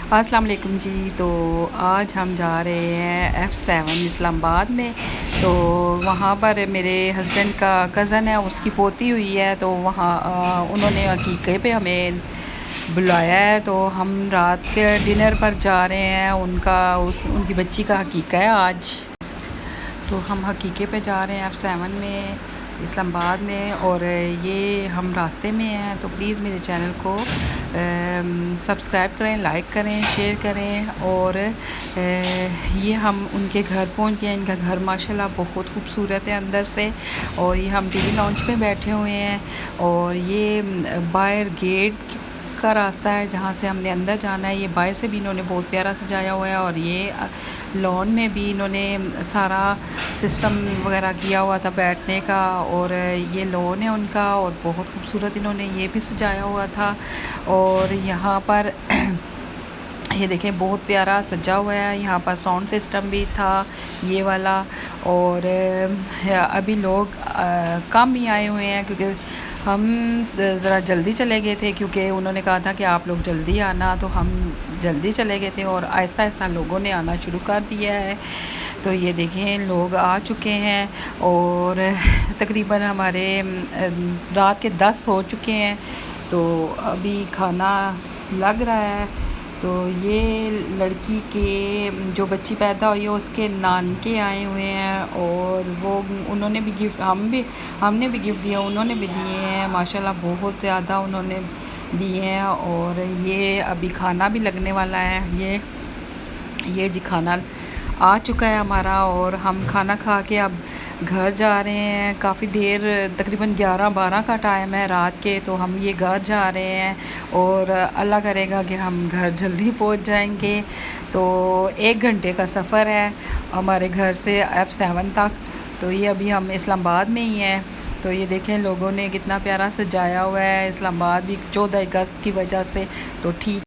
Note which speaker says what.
Speaker 1: अस्सलाम वालेकुम जी। तो आज हम जा रहे हैं F7 इस्लामाबाद में। तो वहाँ पर मेरे हस्बैंड का कज़न है, उसकी पोती हुई है, तो वहाँ उन्होंने अकीक़े पे हमें बुलाया है। तो हम रात के डिनर पर जा रहे हैं। उनकी बच्ची का अकीक़ा है आज। तो हम हकीक़े पे जा रहे हैं F7 में इस्लामाबाद में, और ये हम रास्ते में हैं। तो प्लीज़ मेरे चैनल को सब्सक्राइब करें, लाइक करें, शेयर करें। और ये हम उनके घर पहुंच गए। इनका घर माशाल्लाह बहुत खूबसूरत है अंदर से। और ये हम टीवी लॉन्च में बैठे हुए हैं, और ये बाहर गेट का रास्ता है जहाँ से हमने अंदर जाना है। ये बाहर से भी इन्होंने बहुत प्यारा सजाया हुआ है, और ये लॉन में भी इन्होंने सारा सिस्टम वगैरह किया हुआ था बैठने का। और ये लॉन है उनका, और बहुत खूबसूरत इन्होंने ये भी सजाया हुआ था। और यहाँ पर ये देखें बहुत प्यारा सजा हुआ है। यहाँ पर साउंड सिस्टम भी था ये वाला। और अभी लोग कम ही आए हुए हैं, क्योंकि हम ज़रा जल्दी चले गए थे, क्योंकि उन्होंने कहा था कि आप लोग जल्दी आना। तो हम जल्दी चले गए थे, और आहिस्ता आहिस्ता लोगों ने आना शुरू कर दिया है। तो ये देखें लोग आ चुके हैं, और तकरीबन हमारे रात के 10 हो चुके हैं। तो अभी खाना लग रहा है। तो ये लड़की के जो बच्ची पैदा हुई है उसके नानके आए हुए हैं, और वो उन्होंने भी गिफ्ट हमने भी गिफ्ट दिया, उन्होंने भी दिए हैं। माशाल्लाह बहुत ज़्यादा उन्होंने दिए हैं। और ये अभी खाना भी लगने वाला है। ये जी खाना आ चुका है हमारा, और हम खाना खा के अब घर जा रहे हैं। काफ़ी देर, तकरीबन 11-12 का टाइम है रात के। तो हम ये घर जा रहे हैं, और अल्लाह करेगा कि हम घर जल्दी पहुंच जाएंगे। तो 1 घंटे का सफ़र है हमारे घर से F7 तक। तो ये अभी हम इस्लामाबाद में ही हैं। तो ये देखें लोगों ने कितना प्यारा सजाया हुआ है। इस्लामाबाद भी 14 अगस्त की वजह से तो ठीक